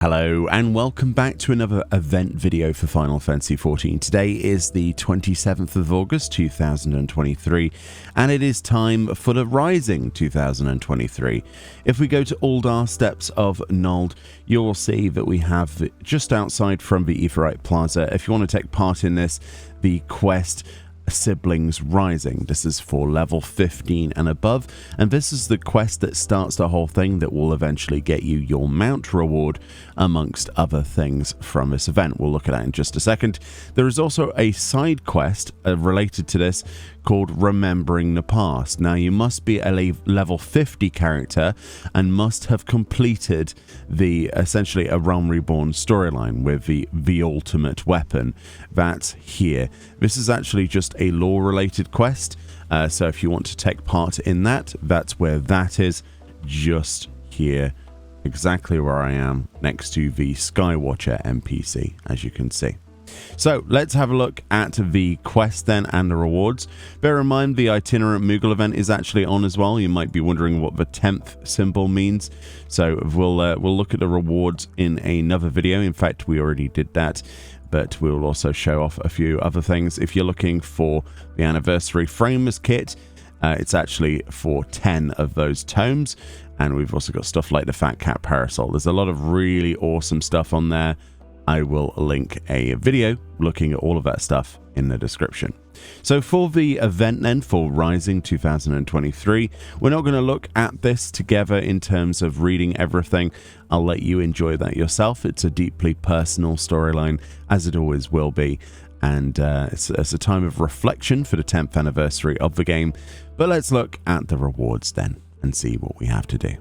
Hello and welcome back to another event video for Final Fantasy XIV. Today is the 27th of August 2023 and it is time for the Rising 2023. If we go to Ul'dah Steps of Nold, you will see that we have just outside from the Aetheryte Plaza. If you want to take part in this, the quest Siblings Rising. This is for level 15 and above, and this is the quest that starts the whole thing that will eventually get you your mount reward amongst other things from this event. We'll look at that in just a second. There is also a side quest related to this called Remembering the Past. Now you must be a level 50 character and must have completed the essentially a Realm Reborn storyline with the ultimate weapon. That's here. This is actually just a lore related quest, so if you want to take part in that, that's where that is, just here, exactly where I am next to the Skywatcher NPC, as you can see. So let's have a look at the quest then and the rewards. Bear in mind the itinerant Moogle event is actually on as well. You might be wondering what the 10th symbol means. So we'll look at the rewards in another video. In fact, we already did that, but we'll also show off a few other things. If you're looking for the anniversary framers kit, it's actually for 10 of those tomes, and we've also got stuff like the Fat Cat Parasol. There's a lot of really awesome stuff on there. I will link a video looking at all of that stuff in the description. So for the event then, for Rising 2023, we're not going to look at this together in terms of reading everything. I'll let you enjoy that yourself. It's a deeply personal storyline, as it always will be. And it's a time of reflection for the 10th anniversary of the game. But let's look at the rewards then and see what we have to do.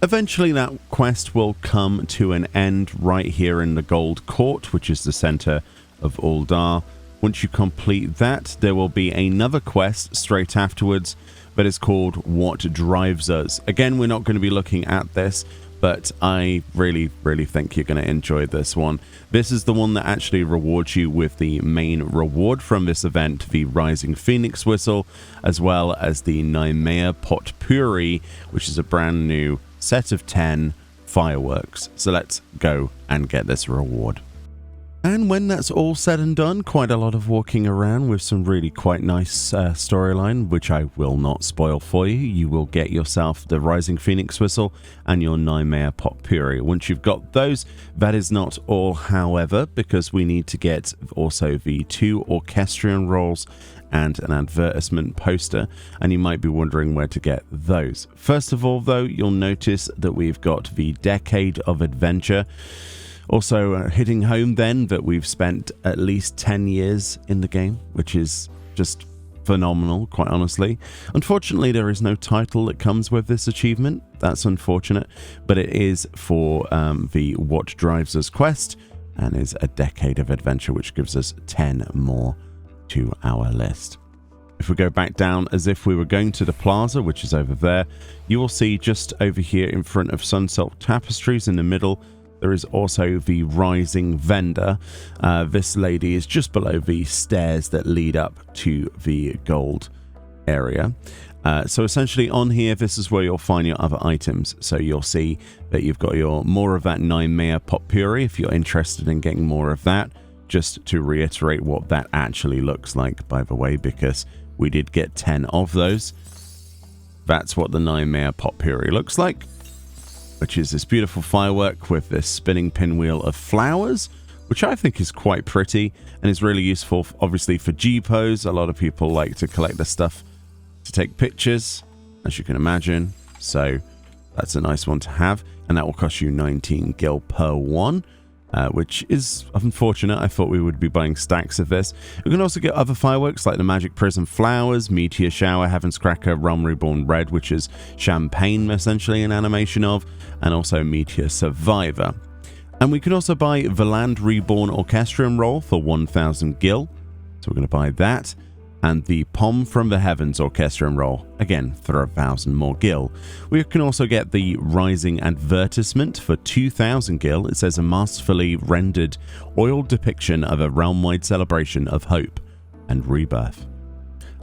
Eventually that quest will come to an end right here in the Gold Court, which is the center of Ul'dah. Once you complete that, there will be another quest straight afterwards that is called What Drives Us. Again, we're not going to be looking at this, but I really think you're going to enjoy this one. This is the one that actually rewards you with the main reward from this event, the Rising Phoenix Whistle, as well as the Naimea Potpourri, which is a brand new set of 10 fireworks. So let's go and get this reward. And when that's all said and done, quite a lot of walking around with some really quite nice storyline, which I will not spoil for you. You will get yourself the Rising Phoenix Whistle and your Naimea Potpourri. Once you've got those, that is not all, however, because we need to get also the 2 orchestrion rolls and an advertisement poster, and you might be wondering where to get those. First of all, though, you'll notice that we've got the Decade of Adventure. Also hitting home then that we've spent at least 10 years in the game, which is just phenomenal, quite honestly. Unfortunately, there is no title that comes with this achievement. That's unfortunate, but it is for the What Drives Us quest, and is a Decade of Adventure, which gives us 10 more to our list. If we go back down as if we were going to the plaza, which is over there, you will see just over here in front of Sunsilk Tapestries in the middle, there is also the Rising Vendor. This lady is just below the stairs that lead up to the gold area. So essentially on here, this is where you'll find your other items. So you'll see that you've got your more of that Naimea Potpourri if you're interested in getting more of that. Just to reiterate what that actually looks like, by the way, because we did get 10 of those. That's what the Naimea Potpourri looks like, which is this beautiful firework with this spinning pinwheel of flowers, which I think is quite pretty and is really useful, obviously, for G-pose. A lot of people like to collect the stuff to take pictures, as you can imagine. So that's a nice one to have, and that will cost you 19 gil per one. Which is unfortunate. I thought we would be buying stacks of this. We can also get other fireworks like the Magic Prism Flowers, Meteor Shower, Heaven's Cracker, Realm Reborn Red, which is champagne essentially an animation of, and also Meteor Survivor. And we can also buy the Land Reborn Orchestrion Roll for 1000 gil. So we're going to buy that. And the Pom from the Heavens Orchestrion Roll, again, for 1000 more gil. We can also get the Rising Advertisement for 2000 gil. It says a masterfully rendered oiled depiction of a realm-wide celebration of hope and rebirth.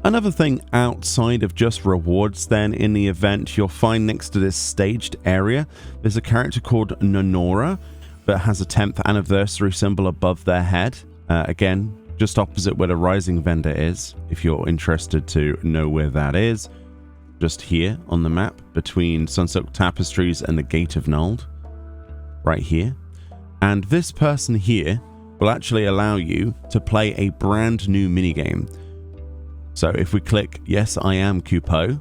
Another thing outside of just rewards then in the event, you'll find next to this staged area, there's a character called Nonora that has a 10th anniversary symbol above their head. Again, just opposite where the Rising vendor is, if you're interested to know where that is. Just here on the map, between Sunsilk Tapestries and the Gate of Nald. Right here. And this person here will actually allow you to play a brand new minigame. So if we click, yes, I am Kupo,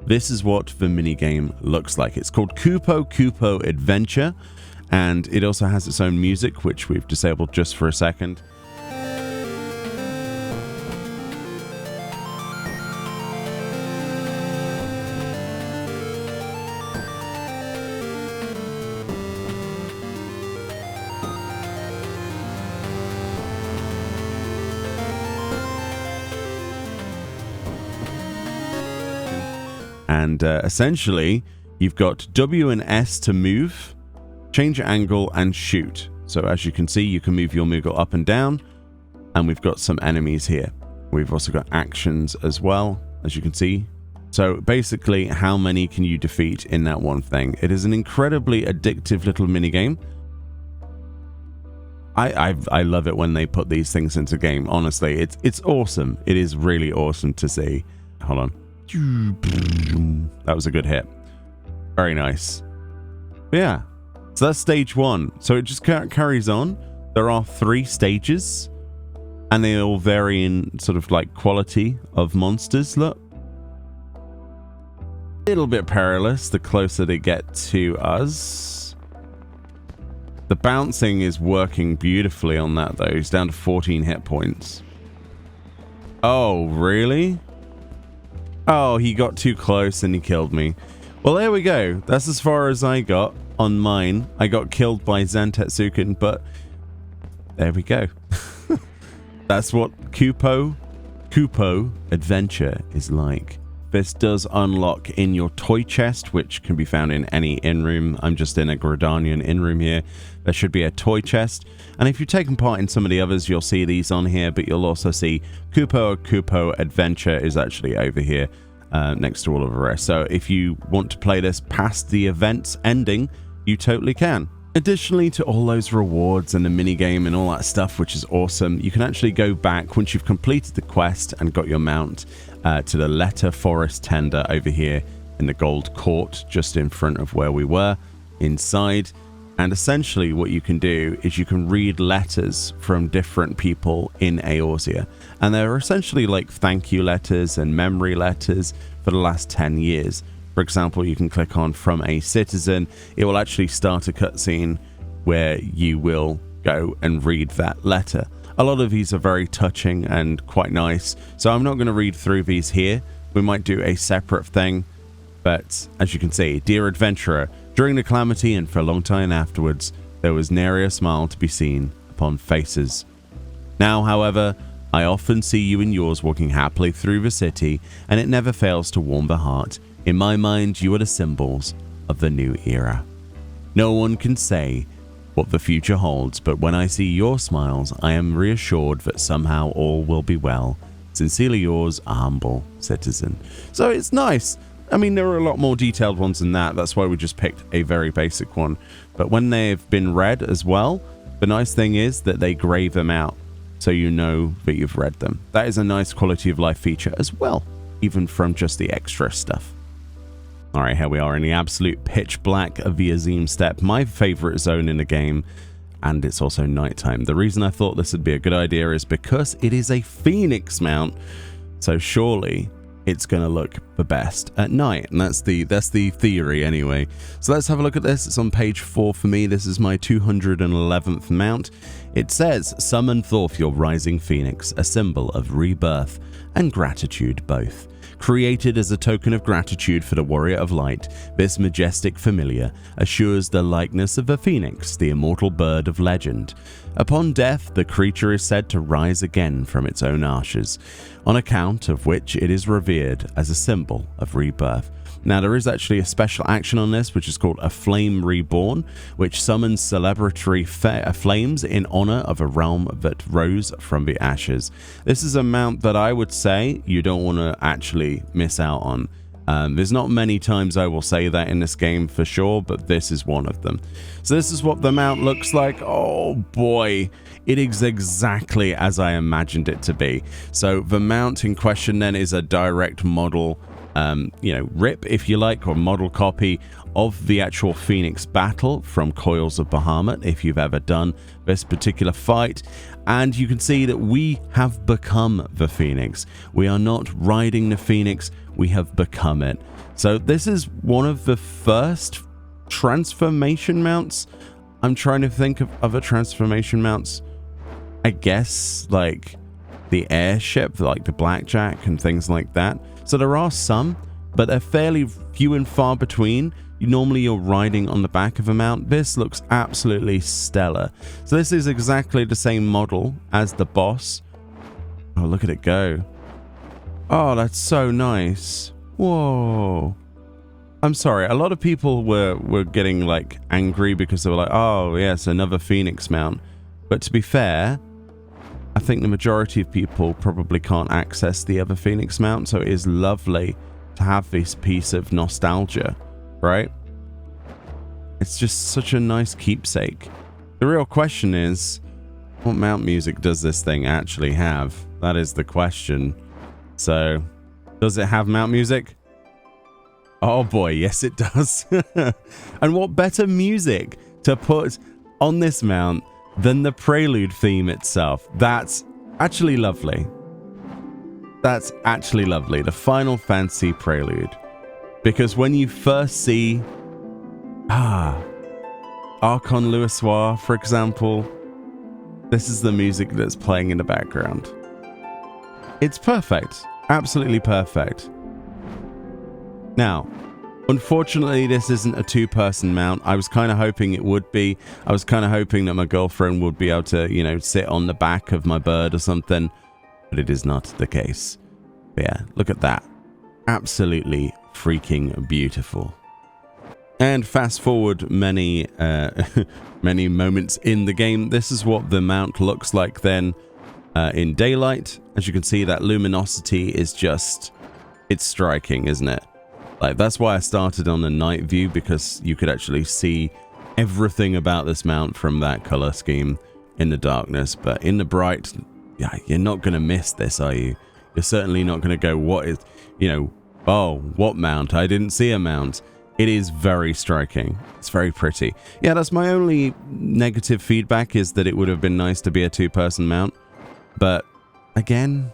this is what the minigame looks like. It's called Kupo Kupo Adventure, and it also has its own music, which we've disabled just for a second. And essentially, you've got W and S to move, change angle, and shoot. So as you can see, you can move your Moogle up and down, and we've got some enemies here. We've also got actions as well, as you can see. So basically, how many can you defeat in that one thing? It is an incredibly addictive little minigame. I love it when they put these things into game. Honestly, it's awesome. It is really awesome to see. Hold on. That was a good hit. Very nice. But yeah, so that's stage 1. So it just carries on. There are 3 stages, and they all vary in sort of like quality of monsters. Look, a little bit perilous the closer they get to us. The bouncing is working beautifully on that though. He's down to 14 hit points. Oh, really? Oh, he got too close and he killed me. Well, there we go. That's as far as I got on mine. I got killed by Zantetsuken, but there we go. That's what Kupo Adventure is like. This does unlock in your toy chest, which can be found in any in-room. I'm just in a Gridanian in-room here. There should be a toy chest. And if you've taken part in some of the others, you'll see these on here, but you'll also see Kupo Adventure is actually over here next to all of the rest. So if you want to play this past the event's ending, you totally can. Additionally to all those rewards and the minigame and all that stuff, which is awesome, you can actually go back once you've completed the quest and got your mount to the Letter Forest Tender over here in the Gold Court, just in front of where we were, inside. And essentially what you can do is you can read letters from different people in Eorzea. And they're essentially like thank you letters and memory letters for the last 10 years. For example, you can click on From a Citizen. It will actually start a cutscene where you will go and read that letter. A lot of these are very touching and quite nice. So I'm not going to read through these here. We might do a separate thing. But as you can see, dear adventurer, during the calamity and for a long time afterwards, there was nary a smile to be seen upon faces. Now, however, I often see you and yours walking happily through the city, and it never fails to warm the heart. In my mind, you are the symbols of the new era. No one can say what the future holds, but when I see your smiles, I am reassured that somehow all will be well. Sincerely yours, a humble citizen. So it's nice. I mean, there are a lot more detailed ones than that. That's why we just picked a very basic one. But when they've been read as well, the nice thing is that they grave them out so you know that you've read them. That is a nice quality of life feature as well, even from just the extra stuff. Alright, here we are in the absolute pitch black of the Azim Steppe, my favorite zone in the game, and it's also nighttime. The reason I thought this would be a good idea is because it is a Phoenix mount, so surely it's going to look the best at night, and that's the theory anyway. So let's have a look at this. It's on page 4 for me. This is my 211th mount. It says, summon forth your rising phoenix, a symbol of rebirth and gratitude both. Created as a token of gratitude for the warrior of light, this majestic familiar assures the likeness of a phoenix, the immortal bird of legend. Upon death, the creature is said to rise again from its own ashes, on account of which it is revered as a symbol of rebirth. Now, there is actually a special action on this, which is called a Flame Reborn, which summons celebratory flames in honor of a realm that rose from the ashes. This is a mount that I would say you don't want to actually miss out on. There's not many times I will say that in this game for sure, but this is one of them. So this is what the mount looks like. Oh boy, it is exactly as I imagined it to be. So the mount in question then is a direct model, rip if you like, or model copy of the actual Phoenix battle from Coils of Bahamut, if you've ever done this particular fight. And you can see that we have become the Phoenix. We are not riding the Phoenix, we have become it. So this is one of the first transformation mounts. I'm trying to think of other transformation mounts. I guess like the airship, like the Blackjack and things like that. So there are some, but they're fairly few and far between. Normally you're riding on the back of a mount. This looks absolutely stellar. So this is exactly the same model as the boss. Oh, look at it go. Oh, that's so nice. Whoa. I'm sorry, a lot of people were getting like angry because they were like, oh yes, another Phoenix mount. But to be fair, I think the majority of people probably can't access the other Phoenix mount, so it is lovely to have this piece of nostalgia, right? It's just such a nice keepsake. The real question is, what mount music does this thing actually have? That is the question. So, does it have mount music? Oh boy, yes it does. And what better music to put on this mount than the prelude theme itself? That's actually lovely. That's actually lovely. The Final Fantasy prelude. Because when you first see Archon Louisoix, for example, this is the music that's playing in the background. It's perfect. Absolutely perfect. Now, unfortunately, this isn't a two-person mount. I was kind of hoping it would be. I was kind of hoping that my girlfriend would be able to, sit on the back of my bird or something. But it is not the case. But yeah, look at that. Absolutely freaking beautiful. And fast forward many many moments in the game. This is what the mount looks like then in daylight. As you can see, that luminosity is just, it's striking, isn't it? Like, that's why I started on the night view, because you could actually see everything about this mount from that color scheme in the darkness. But in the bright, yeah, you're not going to miss this, are you? You're certainly not going to go, what is, oh, what mount? I didn't see a mount. It is very striking. It's very pretty. Yeah, that's my only negative feedback, is that it would have been nice to be a two-person mount. But again,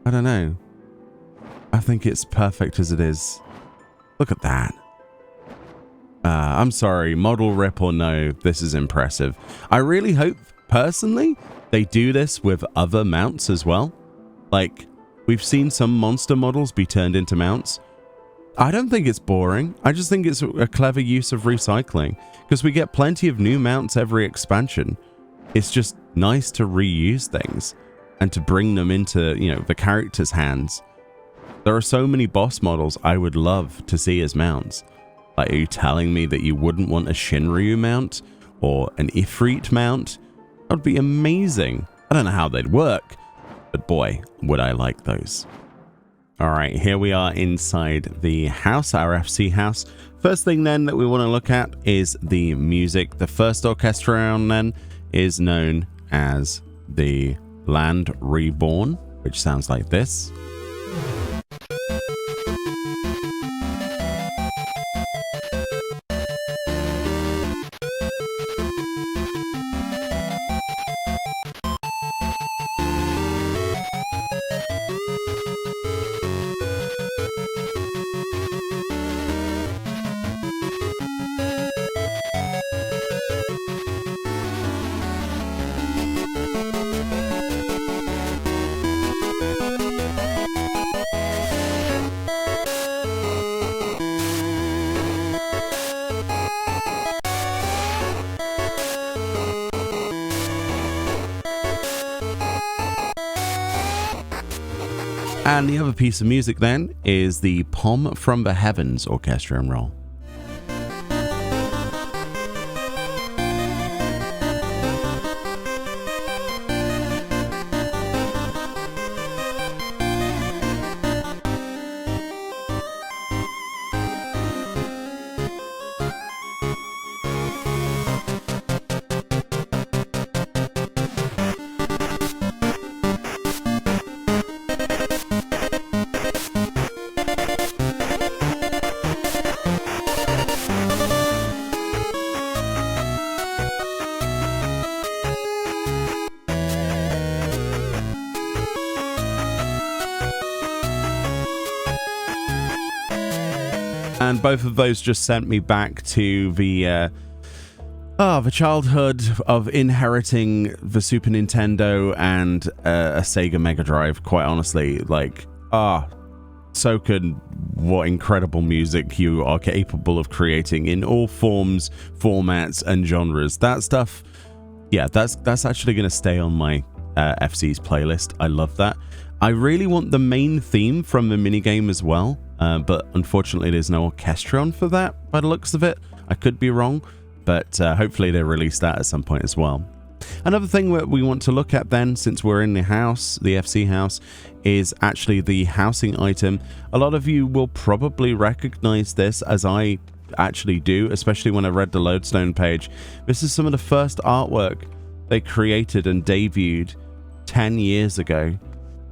I don't know. I think it's perfect as it is. Look at that. I'm sorry, model rip or no, this is impressive. I really hope, personally, they do this with other mounts as well. Like, we've seen some monster models be turned into mounts. I don't think it's boring. I just think it's a clever use of recycling, because we get plenty of new mounts every expansion. It's just nice to reuse things and to bring them into, the characters' hands. There are so many boss models I would love to see as mounts. Like, are you telling me that you wouldn't want a Shinryu mount or an Ifrit mount? That would be amazing. I don't know how they'd work, but boy, would I like those. All right, here we are inside the house, our FC house. First thing then that we want to look at is the music. The first orchestra round then is known as the Land Reborn, which sounds like this. And the other piece of music then is the Pom from the Heavens orchestral roll. And both of those just sent me back to the childhood of inheriting the Super Nintendo and a Sega Mega Drive. Quite honestly, like, Soken, what incredible music you are capable of creating in all forms, formats, and genres. That stuff, yeah, that's actually going to stay on my FC's playlist. I love that. I really want the main theme from the minigame as well. But unfortunately there's no orchestron for that by the looks of it. I could be wrong, but hopefully they release that at some point as well. Another thing that we want to look at then, since we're in the house, the FC house, is actually the housing item. A lot of you will probably recognize this, as I actually do, especially when I read the Lodestone page. This is some of the first artwork they created and debuted 10 years ago.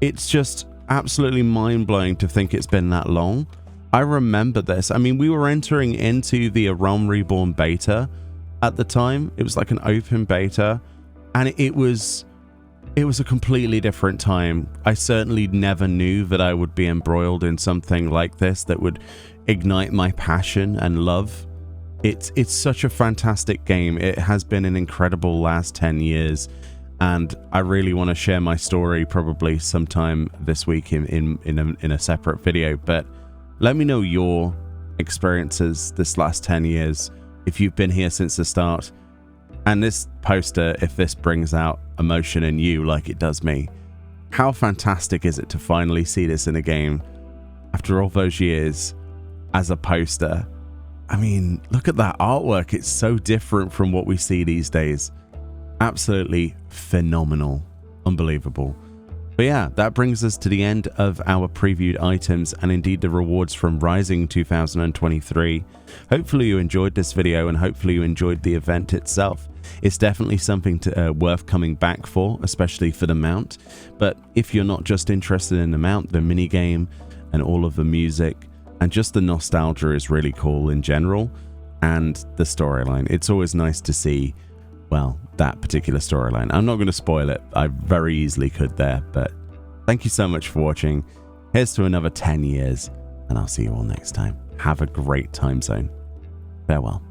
It's just absolutely mind-blowing to think it's been that long. I remember this. I mean, we were entering into the Realm Reborn beta at the time. It was like an open beta, and it was a completely different time. I certainly never knew that I would be embroiled in something like this that would ignite my passion and love. It's such a fantastic game. It has been an incredible last 10 years. And I really want to share my story probably sometime this week in a separate video. But let me know your experiences this last 10 years, if you've been here since the start. And this poster, if this brings out emotion in you like it does me, how fantastic is it to finally see this in a game after all those years as a poster? I mean, look at that artwork. It's so different from what we see these days. Absolutely phenomenal. Unbelievable. But yeah, that brings us to the end of our previewed items and indeed the rewards from Rising 2023. Hopefully you enjoyed this video and hopefully you enjoyed the event itself. It's definitely something worth coming back for, especially for the mount. But if you're not just interested in the mount, the minigame and all of the music and just the nostalgia is really cool in general, and the storyline. It's always nice to see, well, that particular storyline. I'm not going to spoil it. I very easily could there, but thank you so much for watching. Here's to another 10 years, and I'll see you all next time. Have a great time zone. Farewell.